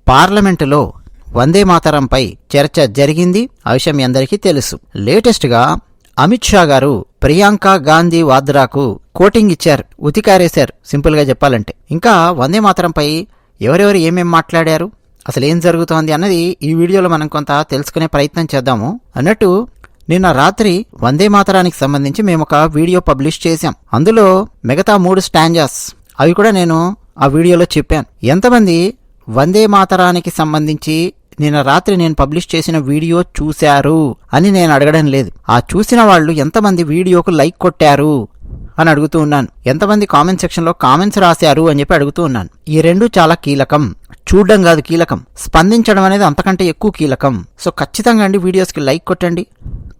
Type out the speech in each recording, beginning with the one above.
పార్లమెంటులో వందే మాతరంపై చర్చ జరిగింది. ఆ విషయం మీ అందరికీ తెలుసు. లేటెస్ట్గా అమిత్ షా గారు ప్రియాంక గాంధీ వాద్రాకు కోటింగ్ ఇచ్చారు, ఉతికారేశారు సింపుల్గా చెప్పాలంటే. ఇంకా వందే మాతరంపై ఎవరెవరు ఏమేం మాట్లాడారు, అసలు ఏం జరుగుతోంది అన్నది ఈ వీడియోలో మనం కొంత తెలుసుకునే ప్రయత్నం చేద్దాము. అన్నట్టు నిన్న రాత్రి వందే మాతరానికి సంబంధించి మేము ఒక వీడియో పబ్లిష్ చేశాం. అందులో మిగతా 3 స్టాంజాస్ అవి కూడా నేను ఆ వీడియోలో చెప్పాను. ఎంతమంది వందే మాతరానికి సంబంధించి నిన్న రాత్రి నేను పబ్లిష్ చేసిన వీడియో చూశారు అని నేను అడగడం లేదు. ఆ చూసిన వాళ్ళు ఎంతమంది వీడియోకు లైక్ కొట్టారు అని అడుగుతూ ఉన్నాను. ఎంతమంది కామెంట్ సెక్షన్లో కామెంట్స్ రాశారు అని చెప్పి అడుగుతూ ఉన్నాను. ఈ 2 చాలా కీలకం. చూడడం కాదు కీలకం, స్పందించడం అనేది అంతకంటే ఎక్కువ కీలకం. సో ఖచ్చితంగా అండి వీడియోస్కి లైక్ కొట్టండి,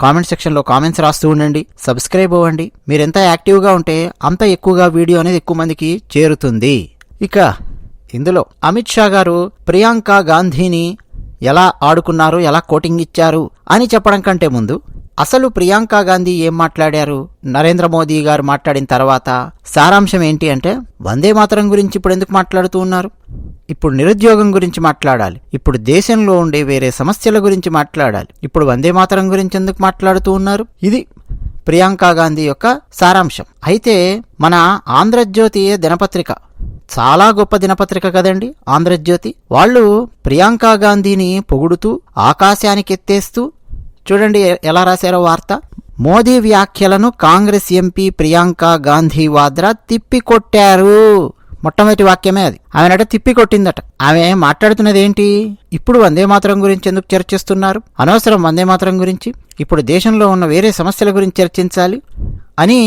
కామెంట్ సెక్షన్లో కామెంట్స్ రాస్తూ ఉండండి, సబ్స్క్రైబ్ అవ్వండి. మీరు ఎంత యాక్టివ్గా ఉంటే అంత ఎక్కువగా వీడియో అనేది ఎక్కువ మందికి చేరుతుంది. ఇక ఇందులో అమిత్ షా గారు ప్రియాంక గాంధీని ఎలా ఆడుకున్నారు, ఎలా కోటింగ్ ఇచ్చారు అని చెప్పడం కంటే ముందు అసలు ప్రియాంక గాంధీ ఏం మాట్లాడారు, నరేంద్ర మోదీ గారు మాట్లాడిన తర్వాత సారాంశం ఏంటి అంటే, వందే మాతరం గురించి ఇప్పుడు ఎందుకు మాట్లాడుతూ ఉన్నారు, ఇప్పుడు నిరుద్యోగం గురించి మాట్లాడాలి, ఇప్పుడు దేశంలో ఉండే వేరే సమస్యల గురించి మాట్లాడాలి, ఇప్పుడు వందే మాతరం గురించి ఎందుకు మాట్లాడుతూ ఉన్నారు, ఇది ప్రియాంక గాంధీ యొక్క సారాంశం. అయితే మన ఆంధ్రజ్యోతి దినపత్రిక చాలా గొప్ప దినపత్రిక కదండి ఆంధ్రజ్యోతి. వాళ్ళు ప్రియాంక గాంధీని పొగుడుతూ ఆకాశానికెత్తేస్తూ చూడండి ఎలా రాశారో వార్త. మోదీ వ్యాఖ్యలను కాంగ్రెస్ ఎంపీ ప్రియాంక గాంధీ వాద్రా తిప్పికొట్టారు. మొట్టమొదటి వాక్యమే అది. ఆమెనట తిప్పికొట్టిందట. ఆమె మాట్లాడుతున్నది ఏంటి, ఇప్పుడు వందే మాతరం గురించి ఎందుకు చర్చిస్తున్నారు, అనవసరం వందే మాతరం గురించి, ఇప్పుడు దేశంలో ఉన్న వేరే సమస్యల గురించి చర్చించాలి అని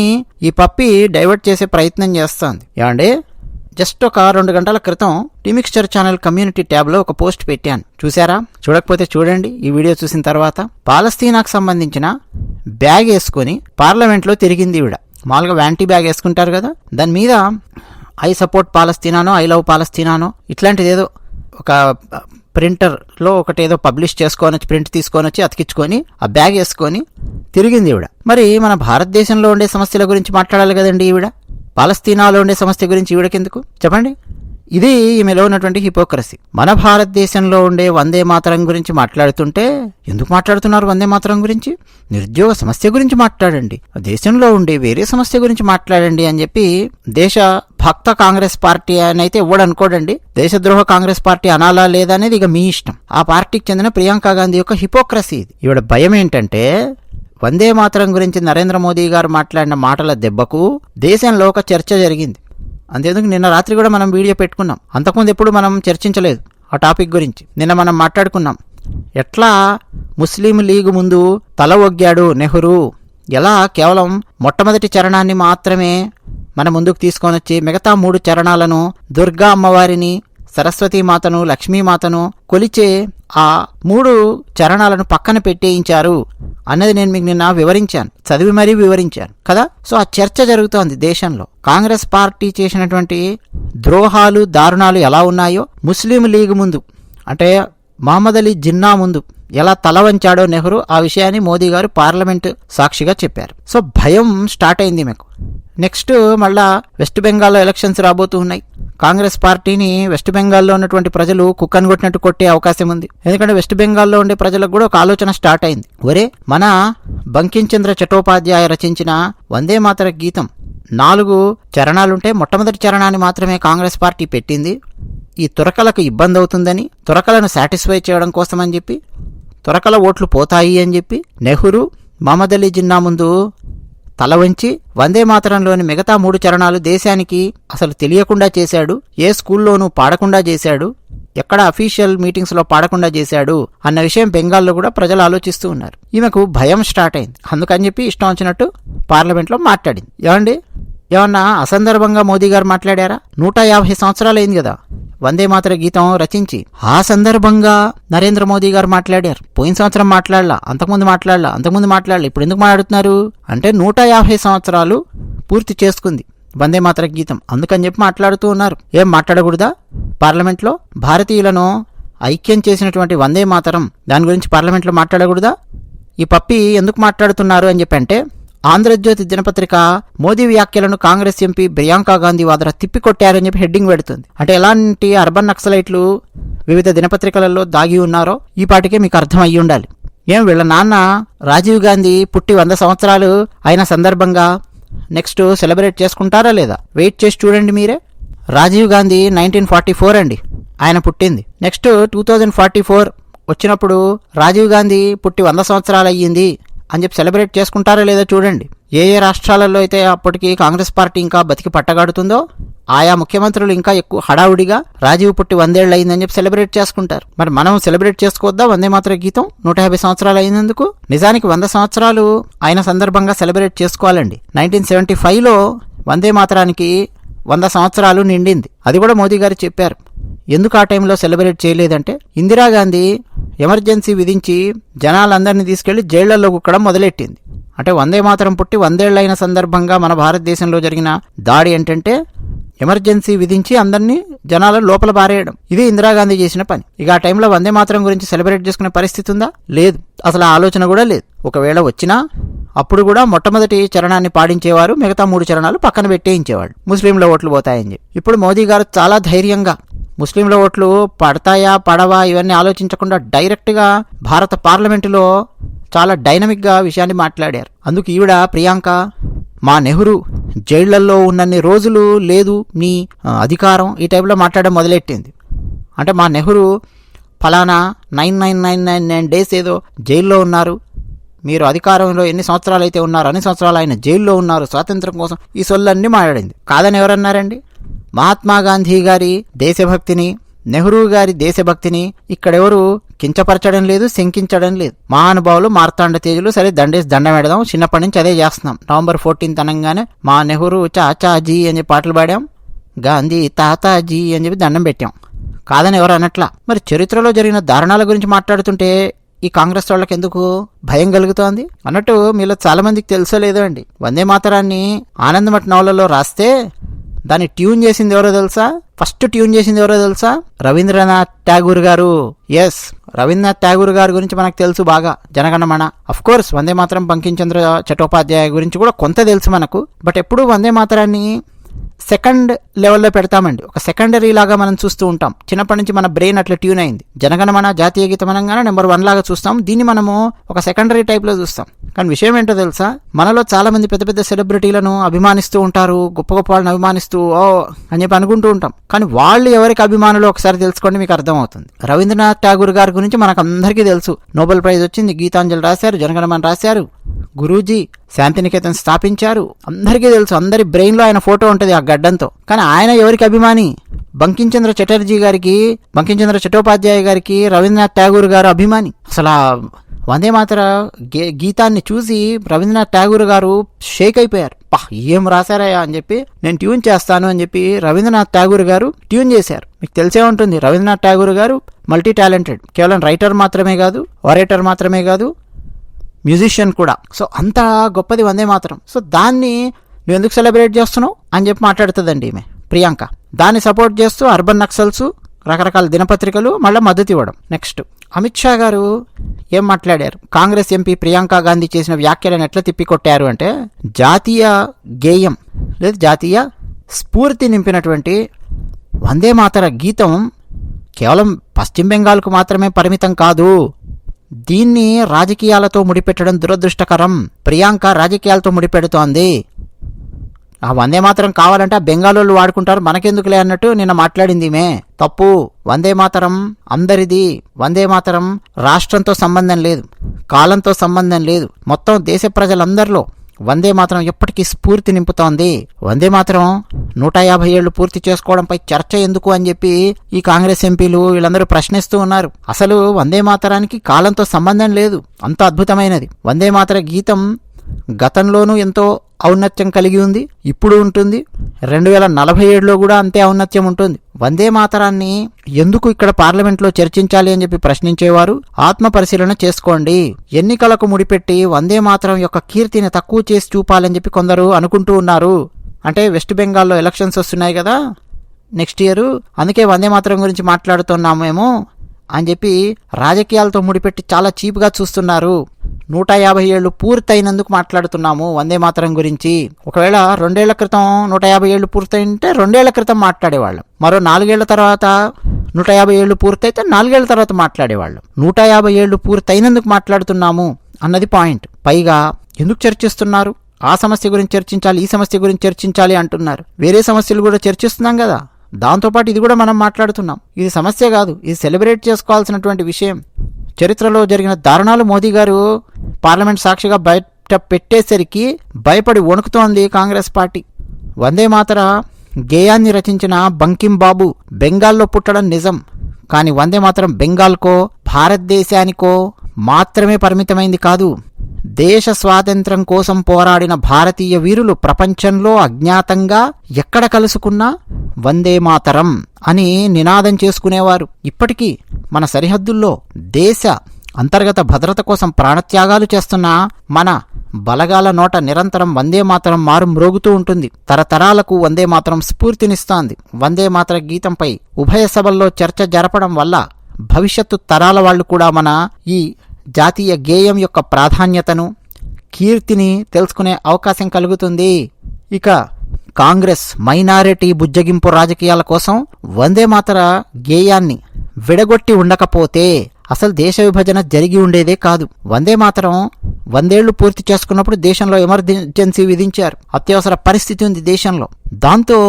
ఈ పప్పి డైవర్ట్ చేసే ప్రయత్నం చేస్తోంది. ఏమంటే జస్ట్ ఒక 2 గంటల క్రితం టీమిక్స్చర్ ఛానల్ కమ్యూనిటీ ట్యాబ్లో ఒక పోస్ట్ పెట్టాను, చూసారా? చూడకపోతే చూడండి ఈ వీడియో చూసిన తర్వాత. పాలస్తీనాకు సంబంధించిన బ్యాగ్ వేసుకొని పార్లమెంట్లో తిరిగింది ఈవిడ. మామూలుగా వ్యాంటీ బ్యాగ్ వేసుకుంటారు కదా, దాని మీద ఐ సపోర్ట్ పాలస్తీనానో ఐ లవ్ పాలస్తీనానో ఇట్లాంటిది ఏదో ఒక ప్రింటర్లో ఒకటి ఏదో పబ్లిష్ చేసుకొని ప్రింట్ తీసుకొని వచ్చి అతికించుకొని ఆ బ్యాగ్ వేసుకొని తిరిగింది ఈవిడ. మరి మన భారతదేశంలో ఉండే సమస్యల గురించి మాట్లాడాలి కదండి ఈవిడ, పాలస్తీనాలో ఉండే సమస్య గురించి ఈవిడకెందుకు చెప్పండి? ఇది ఈమెలో ఉన్నటువంటి హిపోక్రసీ. మన భారతదేశంలో ఉండే వందే మాతరం గురించి మాట్లాడుతుంటే ఎందుకు మాట్లాడుతున్నారు వందే మాతరం గురించి, నిరుద్యోగ సమస్య గురించి మాట్లాడండి, దేశంలో ఉండే వేరే సమస్య గురించి మాట్లాడండి అని చెప్పి దేశ భక్త కాంగ్రెస్ పార్టీ అని అయితే ఇవ్వడనుకోడండి. దేశద్రోహ కాంగ్రెస్ పార్టీ అనాలా లేదా అనేది ఇక మీ ఇష్టం. ఆ పార్టీకి చెందిన ప్రియాంక గాంధీ యొక్క హిపోక్రసీ ఇది. ఈవిడ భయం ఏంటంటే వందే మాతరం గురించి నరేంద్ర మోదీ గారు మాట్లాడిన మాటల దెబ్బకు దేశంలో ఒక చర్చ జరిగింది. అంతేందుకు నిన్న రాత్రి కూడా మనం వీడియో పెట్టుకున్నాం. అంతకుముందు ఎప్పుడు మనం చర్చించలేదు ఆ టాపిక్ గురించి. నిన్న మనం మాట్లాడుకున్నాం ఎట్లా ముస్లిం లీగ్ ముందు తల ఒగ్గాడు నెహ్రూ, ఎలా కేవలం మొట్టమొదటి చరణాన్ని మాత్రమే మన ముందుకు తీసుకొని వచ్చి మిగతా 3 చరణాలను దుర్గా అమ్మవారిని, సరస్వతీమాతను, లక్ష్మీమాతను కొలిచే ఆ 3 చరణాలను పక్కన పెట్టేయించారు అన్నది నేను మీకు నిన్న వివరించాను, చదివి మరీ వివరించాను కదా. సో ఆ చర్చ జరుగుతోంది దేశంలో. కాంగ్రెస్ పార్టీ చేసినటువంటి ద్రోహాలు, దారుణాలు ఎలా ఉన్నాయో ముస్లిం లీగ్ ముందు అంటే మహమ్మద్ అలీ జిన్నా ముందు ఎలా తల వంచాడో నెహ్రూ, ఆ విషయాన్ని మోదీ గారు పార్లమెంట్ సాక్షిగా చెప్పారు. సో భయం స్టార్ట్ అయింది మీకు. నెక్స్ట్ మళ్ళా వెస్ట్ బెంగాల్లో ఎలక్షన్స్ రాబోతూ ఉన్నాయి. కాంగ్రెస్ పార్టీని వెస్ట్ బెంగాల్లో ఉన్నటువంటి ప్రజలు కుక్కను కొట్టినట్టు కొట్టే అవకాశం ఉంది. ఎందుకంటే వెస్ట్ బెంగాల్లో ఉండే ప్రజలకు కూడా ఒక ఆలోచన స్టార్ట్ అయింది. ఒరే, మన బంకించంద్ర చటోపాధ్యాయ రచించిన వందే మాతర గీతం 4 చరణాలుంటే మొట్టమొదటి చరణాన్ని మాత్రమే కాంగ్రెస్ పార్టీ పెట్టింది. ఈ తురకలకు ఇబ్బంది అవుతుందని, తురకలను సాటిస్ఫై చేయడం కోసం అని చెప్పి, తురకల ఓట్లు పోతాయి అని చెప్పి నెహ్రూ మహమ్మద్ అలీ జిన్నా ముందు తల వంచి వందే మాతరంలోని మిగతా 3 చరణాలు దేశానికి అసలు తెలియకుండా చేశాడు, ఏ స్కూల్లోనూ పాడకుండా చేశాడు, ఎక్కడ అఫీషియల్ మీటింగ్స్లో పాడకుండా చేశాడు అన్న విషయం బెంగాల్లో కూడా ప్రజలు ఆలోచిస్తూ ఉన్నారు. ఈమెకు భయం స్టార్ట్ అయింది. అందుకని చెప్పి ఇష్టం వచ్చినట్టు పార్లమెంట్లో మాట్లాడింది. ఏమండి, ఏమన్నా అసందర్భంగా మోదీ గారు మాట్లాడారా? 150 సంవత్సరాలు అయింది కదా వందే మాతర గీతం రచించి. ఆ సందర్భంగా నరేంద్ర మోదీ గారు మాట్లాడారు. పోయిన సంవత్సరం మాట్లాడలా, అంతకుముందు మాట్లాడలా, ఇప్పుడు ఎందుకు మాట్లాడుతున్నారు అంటే 150 సంవత్సరాలు పూర్తి చేసుకుంది వందే మాతర గీతం, అందుకని చెప్పి మాట్లాడుతూ ఉన్నారు. ఏం మాట్లాడకూడదా పార్లమెంట్లో? భారతీయులను ఐక్యం చేసినటువంటి వందే మాతరం దాని గురించి పార్లమెంట్లో మాట్లాడకూడదా? ఈ పప్పి ఎందుకు మాట్లాడుతున్నారు అని చెప్పి అంటే ఆంధ్రజ్యోతి దినపత్రిక మోదీ వ్యాఖ్యలను కాంగ్రెస్ ఎంపీ ప్రియాంకా గాంధీ వాద్రా తిప్పికొట్టారని చెప్పి హెడ్డింగ్ పెడుతుంది. అంటే ఎలాంటి అర్బన్ నక్సలైట్లు వివిధ దినపత్రికలలో దాగి ఉన్నారో ఈ పాటికే మీకు అర్థం అయ్యి ఉండాలి. వీళ్ళ నాన్న రాజీవ్ గాంధీ పుట్టి 100 సంవత్సరాలు అయిన సందర్భంగా నెక్స్ట్ సెలబ్రేట్ చేసుకుంటారా లేదా? వెయిట్ చేసి చూడండి మీరే. రాజీవ్ గాంధీ 1944 అండి ఆయన పుట్టింది. నెక్స్ట్ 2044 వచ్చినప్పుడు రాజీవ్ గాంధీ పుట్టి 100 సంవత్సరాలు అయ్యింది అని చెప్పి సెలబ్రేట్ చేసుకుంటారా లేదా చూడండి. ఏ ఏ రాష్ట్రాలలో అయితే అప్పటికి కాంగ్రెస్ పార్టీ ఇంకా బతికి పట్టగాడుతుందో ఆయా ముఖ్యమంత్రులు ఇంకా ఎక్కువ హడావుడిగా రాజీవ్ పుట్టి 100 ఏళ్ళు అయిందని చెప్పి సెలబ్రేట్ చేసుకుంటారు. మరి మనం సెలబ్రేట్ చేసుకోవద్దా వందే మాతర గీతం 150 సంవత్సరాలు అయినందుకు? నిజానికి 100 సంవత్సరాలు అయిన సందర్భంగా సెలబ్రేట్ చేసుకోవాలండి. 1975లో వందే మాతరానికి 100 సంవత్సరాలు నిండింది. అది కూడా మోదీ గారు చెప్పారు. ఎందుకు ఆ టైంలో సెలబ్రేట్ చేయలేదంటే ఇందిరాగాంధీ ఎమర్జెన్సీ విధించి జనాలందరినీ తీసుకెళ్లి జైళ్లలో కుక్కడం మొదలెట్టింది. అంటే వందే మాతరం పుట్టి 100 ఏళ్లైన సందర్భంగా మన భారతదేశంలో జరిగిన దాడి ఏంటంటే ఎమర్జెన్సీ విధించి అందరినీ జనాలను లోపల పారేయడం. ఇది ఇందిరాగాంధీ చేసిన పని. ఇక ఆ టైంలో వందే మాతరం గురించి సెలబ్రేట్ చేసుకునే పరిస్థితి ఉందా? లేదు. అసలు ఆ ఆలోచన కూడా లేదు. ఒకవేళ వచ్చినా అప్పుడు కూడా మొట్టమొదటి చరణాన్ని పాడించేవారు, మిగతా 3 చరణాలు పక్కన పెట్టేయించేవాడు, ముస్లింల ఓట్లు పోతాయని చెప్పి. ఇప్పుడు మోదీ గారు చాలా ధైర్యంగా ముస్లింల ఓట్లు పడతాయా పడవా ఇవన్నీ ఆలోచించకుండా డైరెక్ట్గా భారత పార్లమెంటులో చాలా డైనమిక్గా విషయాన్ని మాట్లాడారు. అందుకు ఈవిడ ప్రియాంక మా నెహ్రూ జైళ్లలో ఉన్నన్ని రోజులు లేదు నీ అధికారం ఈ టైంలో మాట్లాడడం మొదలెట్టింది. అంటే మా నెహ్రూ ఫలానా 9999 డేస్ ఏదో జైల్లో ఉన్నారు, మీరు అధికారంలో ఎన్ని సంవత్సరాలు అయితే ఉన్నారు అన్ని సంవత్సరాలు ఆయన జైల్లో ఉన్నారు స్వాతంత్రం కోసం, ఈ సొల్లన్నీ మాట్లాడింది. కాదని ఎవరన్నారండి? మహాత్మా గాంధీ గారి దేశభక్తిని, నెహ్రూ గారి దేశభక్తిని ఇక్కడెవరు కించపరచడం లేదు, శంకించడం లేదు. మహానుభావులు మార్తాండ తేజులు సరే దండేసి దండం పెడదాం, చిన్నప్పటి నుంచి అదే చేస్తున్నాం. నవంబర్ 14 అనగానే మా నెహ్రూ చాచాజీ అని చెప్పి పాటలు పాడాం, గాంధీ తాతాజీ అని చెప్పి దండం పెట్టాం. కాదని ఎవరు అనట్లా. మరి చరిత్రలో జరిగిన దారుణాల గురించి మాట్లాడుతుంటే ఈ కాంగ్రెస్ వాళ్ళకి ఎందుకు భయం కలుగుతోంది? అన్నట్టు మీలో చాలా మందికి తెలుసో లేదో అండి, వందే మాతరాన్ని ఆనందమఠ నవలలో రాస్తే దాన్ని ట్యూన్ చేసింది ఎవరో తెలుసా? ఫస్ట్ ట్యూన్ చేసింది ఎవరో తెలుసా? రవీంద్రనాథ్ ఠాగూర్ గారు. ఎస్, రవీంద్రనాథ్ ఠాగూర్ గారి గురించి మనకు తెలుసు బాగా, జనగణమన. అఫ్ కోర్స్ వందే మాతరం బంకించంద్ర చటోపాధ్యాయ గురించి కూడా కొంత తెలుసు మనకు. బట్ ఎప్పుడు వందే మాతరాన్ని సెకండ్ లెవెల్లో పెడతామండి, ఒక సెకండరీ లాగా మనం చూస్తూ ఉంటాం. చిన్నప్పటి నుంచి మన బ్రెయిన్ అట్లా ట్యూన్ అయింది. జనగణమన జాతీయ గీతం అనగానే నెంబర్ 1 లాగా చూస్తాం, దీన్ని మనము ఒక సెకండరీ టైప్లో చూస్తాం. కానీ విషయం ఏంటో తెలుసా? మనలో చాలా మంది పెద్ద పెద్ద సెలబ్రిటీలను అభిమానిస్తూ ఉంటారు, గొప్ప గొప్ప వాళ్ళని అభిమానిస్తూ ఓ అని చెప్పి అనుకుంటూ ఉంటాం. కానీ వాళ్ళు ఎవరికి అభిమానులు ఒకసారి తెలుసుకోండి, మీకు అర్థమవుతుంది. రవీంద్రనాథ్ ఠాగూర్ గారి గురించి మనకు అందరికీ తెలుసు. నోబెల్ ప్రైజ్ వచ్చింది, గీతాంజలి రాశారు, జనగణమన రాశారు, గురూజీ శాంతినికేతన్ స్థాపించారు, అందరికీ తెలుసు. అందరి బ్రెయిన్లో ఆయన ఫోటో ఉంటుంది ఆ గడ్డంతో. కానీ ఆయన ఎవరికి అభిమాని? బంకించంద్ర చటర్జీ గారికి, బంకించంద్ర చటోపాధ్యాయ గారికి రవీంద్రనాథ్ ఠాగూర్ గారు అభిమాని. అసలు వందే మాతర గీతాన్ని చూసి రవీంద్రనాథ్ ఠాగూర్ గారు షేక్ అయిపోయారు. ఏం రాశారయ్యా అని చెప్పి, నేను ట్యూన్ చేస్తాను అని చెప్పి రవీంద్రనాథ్ ఠాగూర్ గారు ట్యూన్ చేశారు. మీకు తెలిసే ఉంటుంది, రవీంద్రనాథ్ ఠాగూర్ గారు మల్టీ టాలెంటెడ్, కేవలం రైటర్ మాత్రమే కాదు, ఆరేటర్ మాత్రమే కాదు, మ్యూజిషియన్ కూడా. సో అంత గొప్పది వందే మాతరం. సో దాన్ని నువ్వు ఎందుకు సెలబ్రేట్ చేస్తున్నావు అని చెప్పి మాట్లాడుతుందండి ఈమె ప్రియాంక. దాన్ని సపోర్ట్ చేస్తూ అర్బన్ నక్సల్స్, రకరకాల దినపత్రికలు మళ్ళీ మద్దతు ఇవ్వడం. నెక్స్ట్ అమిత్ షా గారు ఏం మాట్లాడారు? కాంగ్రెస్ ఎంపీ ప్రియాంక గాంధీ చేసిన వ్యాఖ్యలను ఎట్లా తిప్పికొట్టారు అంటే, జాతీయ గేయం లేదా జాతీయ స్ఫూర్తి నింపినటువంటి వందే మాతర గీతం కేవలం పశ్చిమ బెంగాల్కు మాత్రమే పరిమితం కాదు, దీన్ని రాజకీయాలతో ముడిపెట్టడం దురదృష్టకరం. ప్రియాంక రాజకీయాలతో ముడిపెడుతోంది. ఆ వందే మాతరం కావాలంటే ఆ బెంగాలోళ్ళు వాడుకుంటారు, మనకెందుకులే అన్నట్టు నిన్న మాట్లాడింది ఈమె. తప్పు. వందే మాతరం అందరిది. వందే మాతరం రాష్ట్రంతో సంబంధం లేదు, కాలంతో సంబంధం లేదు, మొత్తం దేశ ప్రజలందరిలో వందే మాతరం ఎప్పటికీ స్ఫూర్తి నింపుతోంది. వందే మాతరం 150 ఏళ్లు పూర్తి చేసుకోవడంపై చర్చ ఎందుకు అని చెప్పి ఈ కాంగ్రెస్ ఎంపీలు వీళ్ళందరూ ప్రశ్నిస్తూ ఉన్నారు. అసలు వందే మాతరానికి కాలంతో సంబంధం లేదు, అంత అద్భుతమైనది. వందే మాతర గీతం గతంలోనూ ఎంతో ఔన్నత్యం కలిగి ఉంది, ఇప్పుడు ఉంటుంది, 2047లో కూడా అంతే ఔన్నత్యం ఉంటుంది. వందే మాతరాన్ని ఎందుకు ఇక్కడ పార్లమెంట్లో చర్చించాలి అని చెప్పి ప్రశ్నించేవారు ఆత్మ పరిశీలన చేసుకోండి. ఎన్నికలకు ముడిపెట్టి వందే మాతరం యొక్క కీర్తిని తక్కువ చేసి చూపాలని చెప్పి కొందరు అనుకుంటూ ఉన్నారు. అంటే వెస్ట్ బెంగాల్లో ఎలక్షన్స్ వస్తున్నాయి కదా నెక్స్ట్ ఇయర్, అందుకే వందే మాతరం గురించి మాట్లాడుతున్నామేమో అని చెప్పి రాజకీయాలతో ముడిపెట్టి చాలా చీప్గా చూస్తున్నారు. 150 ఏళ్లు పూర్తయినందుకు మాట్లాడుతున్నాము వందే మాతరం గురించి. ఒకవేళ 2 ఏళ్ల క్రితం 150 ఏళ్లు పూర్తయింటే 2 ఏళ్ల క్రితం మాట్లాడేవాళ్ళం. మరో 4 ఏళ్ల తర్వాత 150 ఏళ్లు పూర్తయితే 4 ఏళ్ల తర్వాత మాట్లాడేవాళ్ళం. 150 ఏళ్లు పూర్తయినందుకు మాట్లాడుతున్నాము అన్నది పాయింట్. పైగా ఎందుకు చర్చిస్తున్నారు? ఆ సమస్య గురించి చర్చించాలి, ఈ సమస్య గురించి చర్చించాలి అంటున్నారు. వేరే సమస్యలు కూడా చర్చిస్తున్నాం కదా, దాంతోపాటు ఇది కూడా మనం మాట్లాడుతున్నాం. ఇది సమస్య కాదు, ఇది సెలబ్రేట్ చేసుకోవాల్సినటువంటి విషయం. చరిత్రలో జరిగిన దారుణాలు మోదీ గారు పార్లమెంట్ సాక్షిగా బయట పెట్టేసరికి భయపడి వణుకుతోంది కాంగ్రెస్ పార్టీ. వందే మాతర గేయాన్ని రచించిన బంకిం బాబు బెంగాల్లో పుట్టడం నిజం, కానీ వందే మాతరం బెంగాల్కో భారతదేశానికో మాత్రమే పరిమితమైంది కాదు. దేశ స్వాతంత్ర్యం కోసం పోరాడిన భారతీయ వీరులు ప్రపంచంలో అజ్ఞాతంగా ఎక్కడ కలుసుకున్నా వందే మాతరం అని నినాదం చేసుకునేవారు. ఇప్పటికీ మన సరిహద్దుల్లో దేశ అంతర్గత భద్రత కోసం ప్రాణత్యాగాలు చేస్తున్న మన బలగాల నోట నిరంతరం వందే మాతరం మారు మ్రోగుతూ ఉంటుంది. తరతరాలకు వందే మాతరం స్ఫూర్తినిస్తోంది. వందే మాతర గీతంపై ఉభయ సభల్లో చర్చ జరపడం వల్ల భవిష్యత్తు తరాల వాళ్ళు కూడా మన ఈ జాతీయ గేయం యొక్క ప్రాధాన్యతను, కీర్తిని తెలుసుకునే అవకాశం కలుగుతుంది. ఇక కాంగ్రెస్ మైనారిటీ బుజ్జగింపు రాజకీయాల కోసం వందే మాతర గేయాన్ని విడగొట్టి ఉండకపోతే అసలు దేశ విభజన జరిగి ఉండేదే కాదు. వందే మాతరం 100 ఏళ్లు పూర్తి చేసుకున్నప్పుడు దేశంలో ఎమర్జెన్సీ విధించారు. అత్యవసర పరిస్థితి ఉంది దేశంలో. దాంతో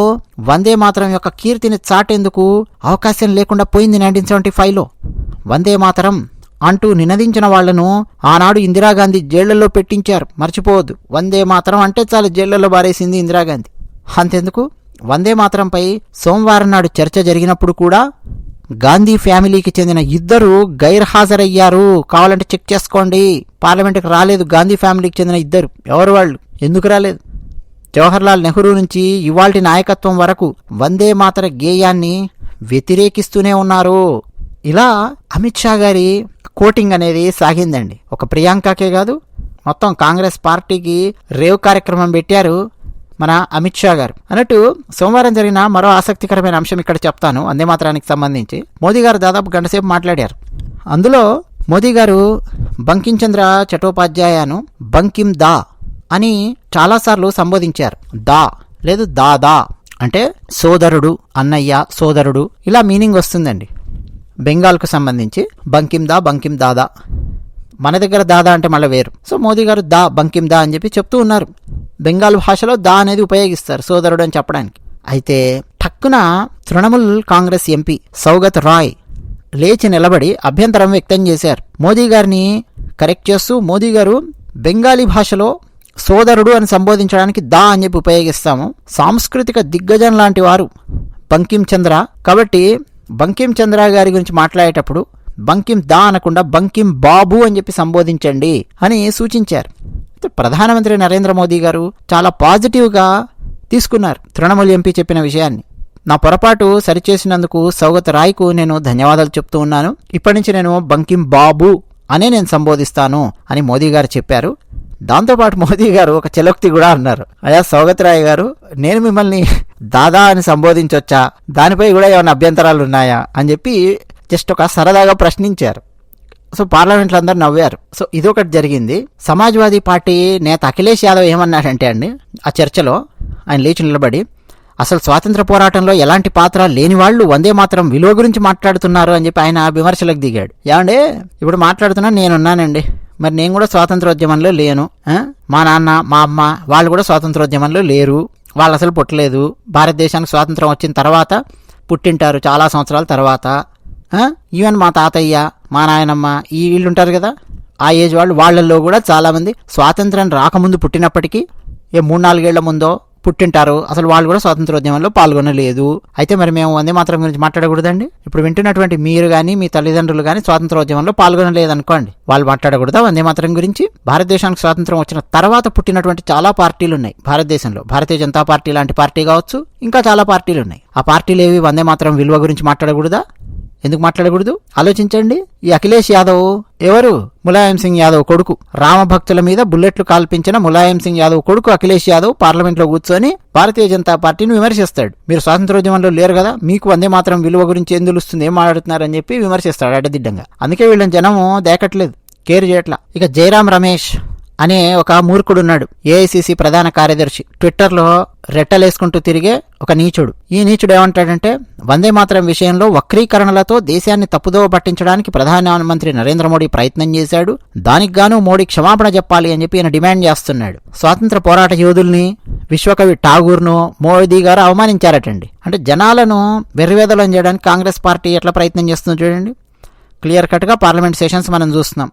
వందే మాతరం యొక్క కీర్తిని చాటేందుకు అవకాశం లేకుండా పోయింది 1975లో. వందే మాతరం అంటూ నినదించిన వాళ్లను ఆనాడు ఇందిరాగాంధీ జైళ్లలో పెట్టించారు. మర్చిపోవద్దు, వందే మాతరం అంటే చాలు జైళ్లలో బారేసింది ఇందిరాగాంధీ. అంతెందుకు, వందే మాతరంపై సోమవారం నాడు చర్చ జరిగినప్పుడు కూడా గాంధీ ఫ్యామిలీకి చెందిన 2 గైర్హాజరయ్యారు. కావాలంటే చెక్ చేసుకోండి. పార్లమెంటుకు రాలేదు గాంధీ ఫ్యామిలీకి చెందిన 2. ఎవరు వాళ్ళు, ఎందుకు రాలేదు? జవహర్లాల్ నెహ్రూ నుంచి ఇవాల్టి నాయకత్వం వరకు వందే మాతర గేయాన్ని వ్యతిరేకిస్తూనే ఉన్నారు. ఇలా అమిత్ షా గారి కోటింగ్ అనేది సాగిందండి. ఒక ప్రియాంకకే కాదు, మొత్తం కాంగ్రెస్ పార్టీకి రేవ్ కార్యక్రమం పెట్టారు మన అమిత్ షా గారు. అన్నట్టు సోమవారం జరిగిన మరో ఆసక్తికరమైన అంశం ఇక్కడ చెప్తాను. వందే మాతరానికి సంబంధించి మోదీ గారు దాదాపు గంటసేపు మాట్లాడారు. అందులో మోదీ గారు బంకిం చంద్ర చటోపాధ్యాయను బంకిం దా అని చాలాసార్లు సంబోధించారు. దా లేదు దాదా అంటే సోదరుడు, అన్నయ్య, సోదరుడు, ఇలా మీనింగ్ వస్తుందండి. బెంగాల్కు సంబంధించి బంకిం దా, బంకిం దాదా. మన దగ్గర దాదా అంటే మళ్ళీ వేరు. సో మోదీ గారు దా, బంకిం దా అని చెప్పి చెప్తూ ఉన్నారు. బెంగాల్ భాషలో దా అనేది ఉపయోగిస్తారు సోదరుడు అని చెప్పడానికి. అయితే ఠక్కున తృణమూల్ కాంగ్రెస్ ఎంపీ సౌగత్ రాయ్ లేచి నిలబడి అభ్యంతరం వ్యక్తం చేశారు. మోదీ గారిని కరెక్ట్ చేస్తూ, మోదీ గారు బెంగాలీ భాషలో సోదరుడు అని సంబోధించడానికి దా అని చెప్పి ఉపయోగిస్తాము. సాంస్కృతిక దిగ్గజం లాంటి వారు బంకిం చంద్ర, కాబట్టి బంకిం చంద్ర గారి గురించి మాట్లాడేటప్పుడు బంకిం దా అనకుండా బంకిం బాబు అని చెప్పి సంబోధించండి అని సూచించారు. ప్రధానమంత్రి నరేంద్ర మోదీ గారు చాలా పాజిటివ్గా తీసుకున్నారు తృణమూల్ ఎంపీ చెప్పిన విషయాన్ని. నా పొరపాటు సరిచేసినందుకు సౌగత్ రాయ్కు నేను ధన్యవాదాలు చెప్తూ ఉన్నాను. ఇప్పటి నుంచి నేను బంకిం బాబు అనే నేను సంబోధిస్తాను అని మోదీ గారు చెప్పారు. దాంతోపాటు మోదీ గారు ఒక చెలోక్తి కూడా అన్నారు. అయ్యా సౌగత్ రాయ్ గారు, నేను మిమ్మల్ని దాదా అని సంబోధించొచ్చా, దానిపై కూడా ఏమైనా అభ్యంతరాలు ఉన్నాయా అని చెప్పి జస్ట్ ఒక సరదాగా ప్రశ్నించారు. సో పార్లమెంట్లో అందరూ నవ్వారు. సో ఇదొకటి జరిగింది. సమాజ్వాదీ పార్టీ నేత అఖిలేష్ యాదవ్ ఏమన్నాడంటే అండి, ఆ చర్చలో ఆయన లేచి నిలబడి, అసలు స్వాతంత్ర పోరాటంలో ఎలాంటి పాత్ర లేని వాళ్ళు వందే మాతరం విలువ గురించి మాట్లాడుతున్నారు అని చెప్పి ఆయన విమర్శలకు దిగాడు. ఏమంటే ఇప్పుడు మాట్లాడుతున్నా నేనున్నానండి, మరి నేను కూడా స్వాతంత్రోద్యమంలో లేను. మా నాన్న, మా అమ్మ వాళ్ళు కూడా స్వాతంత్రోద్యమంలో లేరు. వాళ్ళు అసలు పుట్టలేదు. భారతదేశానికి స్వాతంత్రం వచ్చిన తర్వాత పుట్టింటారు, చాలా సంవత్సరాల తర్వాత. ఈవెన్ మా తాతయ్య, మా నాయనమ్మ, ఈ వీళ్ళు ఉంటారు కదా, ఆ ఏజ్ వాళ్ళల్లో కూడా చాలామంది స్వాతంత్రం రాకముందు పుట్టినప్పటికీ 3-4 ఏళ్ల ముందో పుట్టింటారు. అసలు వాళ్ళు కూడా స్వాతంత్రోద్యమంలో పాల్గొనలేదు. అయితే మరి మేము వందే మాతరం గురించి మాట్లాడకూడదండి? ఇప్పుడు వింటున్నటువంటి మీరు కానీ మీ తల్లిదండ్రులు కానీ స్వాతంత్రోద్యమంలో పాల్గొనలేదనుకోండి, వాళ్ళు మాట్లాడకూడదా వందే మాతరం గురించి? భారతదేశానికి స్వాతంత్రం వచ్చిన తర్వాత పుట్టినటువంటి చాలా పార్టీలు ఉన్నాయి భారతదేశంలో. భారతీయ జనతా పార్టీ లాంటి పార్టీ కావచ్చు, ఇంకా చాలా పార్టీలు ఉన్నాయి. ఆ పార్టీలు ఏవి వందే మాతరం విలువ గురించి మాట్లాడకూడదా? ఎందుకు మాట్లాడకూడదు? ఆలోచించండి. ఈ అఖిలేష్ యాదవ్ ఎవరు? ములాయం సింగ్ యాదవ్ కొడుకు. రామభక్తుల మీద బుల్లెట్లు కాల్పించిన ములాయం సింగ్ యాదవ్ కొడుకు అఖిలేష్ యాదవ్ పార్లమెంట్ లో కూర్చొని భారతీయ జనతా పార్టీని విమర్శిస్తాడు. మీరు స్వాతంత్రోద్యమంలో లేరు కదా, మీకు వందే మాత్రం విలువ గురించి ఏం తెలుస్తుంది, ఏం మాట్లాడుతున్నారని చెప్పి విమర్శిస్తాడు అడ్డదిడ్డంగా. అందుకే వీళ్ళని జనము దేకట్లేదు, కేర్ చేయట్లా. ఇక జయరాం రమేష్ అనే ఒక మూర్ఖుడున్నాడు, ఏఐసిసి ప్రధాన కార్యదర్శి. ట్విట్టర్లో రెట్టలేసుకుంటూ తిరిగే ఒక నీచుడు. ఈ నీచుడు ఏమంటాడంటే, వందే మాతరం విషయంలో వక్రీకరణలతో దేశాన్ని తప్పుదోవ పట్టించడానికి ప్రధానమంత్రి నరేంద్ర మోడీ ప్రయత్నం చేశాడు, దానికి గాను మోడీ క్షమాపణ చెప్పాలి అని చెప్పి ఈయన డిమాండ్ చేస్తున్నాడు. స్వాతంత్ర పోరాట యోధుల్ని, విశ్వకవి ఠాగూర్ను మోదీ గారు అవమానించారటండి. అంటే జనాలను వెర్రివేదలం చేయడానికి కాంగ్రెస్ పార్టీ ఎట్లా ప్రయత్నం చేస్తుందో చూడండి. క్లియర్ కట్గా పార్లమెంట్ సెషన్స్ మనం చూస్తున్నాం.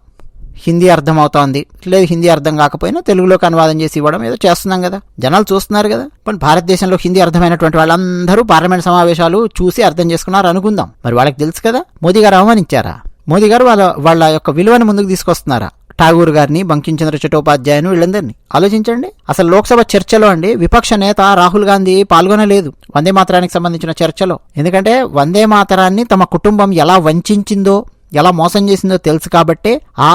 హిందీ అర్థం అవుతోంది, లేదు హిందీ అర్థం కాకపోయినా తెలుగులోకి అనువాదం చేసి ఇవ్వడం ఏదో చేస్తున్నాం కదా, జనాలు చూస్తున్నారు కదా. पण భారతదేశంలో హిందీ అర్థమైనటువంటి వాళ్ళందరూ పార్లమెంట్ సమావేశాలు చూసి అర్థం చేసుకున్నారు అనుకుందాం. మరి వాళ్ళకి తెలుసు కదా. మోదీ గారు అవమానించారా? మోదీ గారు వాళ్ళ యొక్క విలువను ముందుకు తీసుకొస్తున్నారా? ఠాగూర్ గారిని, బంకించంద్ర చటోపాధ్యాయను, వీళ్ళందరినీ ఆలోచించండి. అసలు లోక్సభ చర్చలో అండి విపక్ష నేత రాహుల్ గాంధీ పాల్గొనలేదు వందే మాతరానికి సంబంధించిన చర్చలో. ఎందుకంటే వందే మాతరాన్ని తమ కుటుంబం ఎలా వంచిందో, ఎలా మోసం చేసిందో తెలుసు కాబట్టే ఆ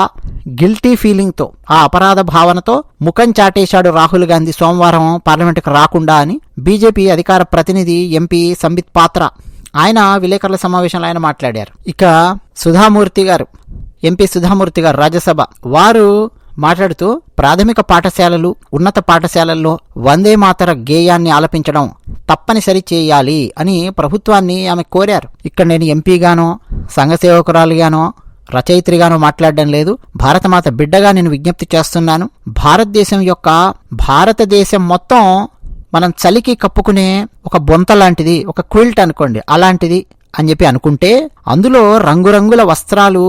గిల్టీ ఫీలింగ్తో, ఆ అపరాధ భావనతో ముఖం చాటేశాడు రాహుల్ గాంధీ సోమవారం పార్లమెంటుకు రాకుండా అని బీజేపీ అధికార ప్రతినిధి ఎంపీ సంబిత్ పాత్ర ఆయన విలేకరుల సమావేశంలో ఆయన మాట్లాడారు. ఇక సుధామూర్తి గారు, ఎంపీ సుధామూర్తి గారు రాజ్యసభ, వారు మాట్లాడుతూ ప్రాథమిక పాఠశాలలు, ఉన్నత పాఠశాలల్లో వందే మాతర గేయాన్ని ఆలపించడం తప్పనిసరి చేయాలి అని ప్రభుత్వాన్ని ఆమె కోరారు. ఇక్కడ నేను ఎంపీగానో, సంఘ సేవకురాలుగానో, రచయిత్రిగానో మాట్లాడడం లేదు, భారతమాత బిడ్డగా నేను విజ్ఞప్తి చేస్తున్నాను. భారతదేశం మొత్తం మనం చలికి కప్పుకునే ఒక బొంత లాంటిది, ఒక క్విల్ట్ అనుకోండి, అలాంటిది అని చెప్పి అనుకుంటే అందులో రంగురంగుల వస్త్రాలు,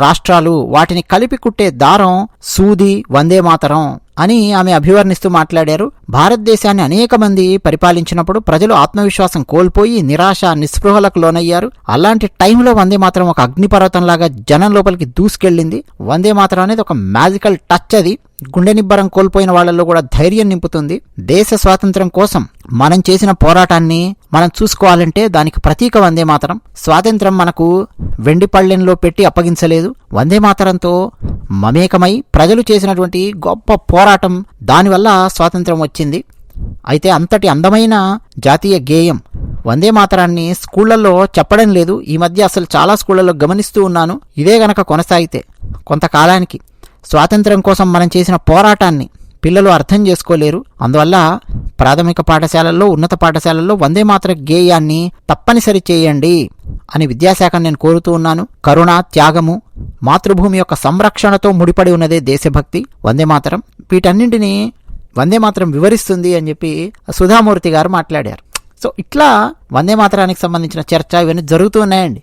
రాష్ట్రాలు, వాటిని కలిపి కుట్టే దారం సూది వందే మాతరం అని ఆమె అభివర్ణిస్తూ మాట్లాడారు. భారతదేశాన్ని అనేక మంది పరిపాలించినప్పుడు ప్రజలు ఆత్మవిశ్వాసం కోల్పోయి నిరాశ, నిస్పృహలకు లోనయ్యారు. అలాంటి టైంలో వందే మాతరం ఒక అగ్నిపర్వతంలాగా జనం లోపలికి దూసుకెళ్ళింది. వందే మాతరం అనేది ఒక మ్యాజికల్ టచ్. అది గుండె నిబ్బరం కోల్పోయిన వాళ్లలో కూడా ధైర్యం నింపుతుంది. దేశ స్వాతంత్ర్యం కోసం మనం చేసిన పోరాటాన్ని మనం చూసుకోవాలంటే దానికి ప్రతీక వందే మాతరం. స్వాతంత్ర్యం మనకు వెండి పళ్ళెంలో పెట్టి అప్పగించలేదు, వందే మాతరంతో మమేకమై ప్రజలు చేసినటువంటి గొప్ప పోరాటం, దానివల్ల స్వాతంత్ర్యం వచ్చింది. అయితే అంతటి అందమైన జాతీయ గేయం వందే మాతరాన్ని స్కూళ్లలో చెప్పడం లేదు. ఈ మధ్య అసలు చాలా స్కూళ్లలో గమనిస్తూ ఉన్నాను. ఇదే గనక కొనసాగితే కొంతకాలానికి స్వాతంత్ర్యం కోసం మనం చేసిన పోరాటాన్ని పిల్లలు అర్థం చేసుకోలేరు. అందువల్ల ప్రాథమిక పాఠశాలల్లో, ఉన్నత పాఠశాలల్లో వందే మాతర గేయాన్ని తప్పనిసరి చేయండి అని విద్యాశాఖను నేను కోరుతూ ఉన్నాను. కరుణ, త్యాగము, మాతృభూమి యొక్క సంరక్షణతో ముడిపడి ఉన్నదే దేశభక్తి వందే మాతరం. వీటన్నింటినీ వందే మాతరం వివరిస్తుంది అని చెప్పి సుధామూర్తి గారు మాట్లాడారు. సో ఇట్లా వందే మాతరానికి సంబంధించిన చర్చ ఇవన్నీ జరుగుతూ ఉన్నాయండి.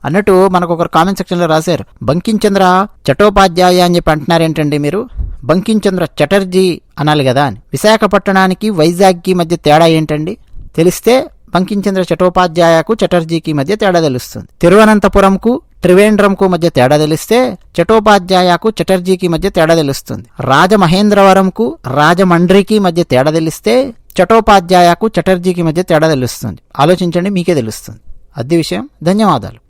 అన్నట్టు మనకు ఒకరు కామెంట్ సెక్షన్లో రాశారు, బంకించంద్ర చటోపాధ్యాయ అని చెప్పి అంటున్నారేంటండి మీరు, బంకించంద్ర చటర్జీ అనాలి కదా అని. విశాఖపట్టణానికి వైజాగ్కి మధ్య తేడా ఏంటండి? తెలిస్తే బంకించంద్ర చటోపాధ్యాయకు చటర్జీకి మధ్య తేడా తెలుస్తుంది. తిరువనంతపురంకు త్రివేంద్రంకు మధ్య తేడా తెలిస్తే చటోపాధ్యాయకు చటర్జీకి మధ్య తేడా తెలుస్తుంది. రాజమహేంద్రవరంకు రాజమండ్రికి మధ్య తేడా తెలిస్తే చటోపాధ్యాయకు చటర్జీకి మధ్య తేడా తెలుస్తుంది. ఆలోచించండి, మీకే తెలుస్తుంది. అది విషయం. ధన్యవాదాలు.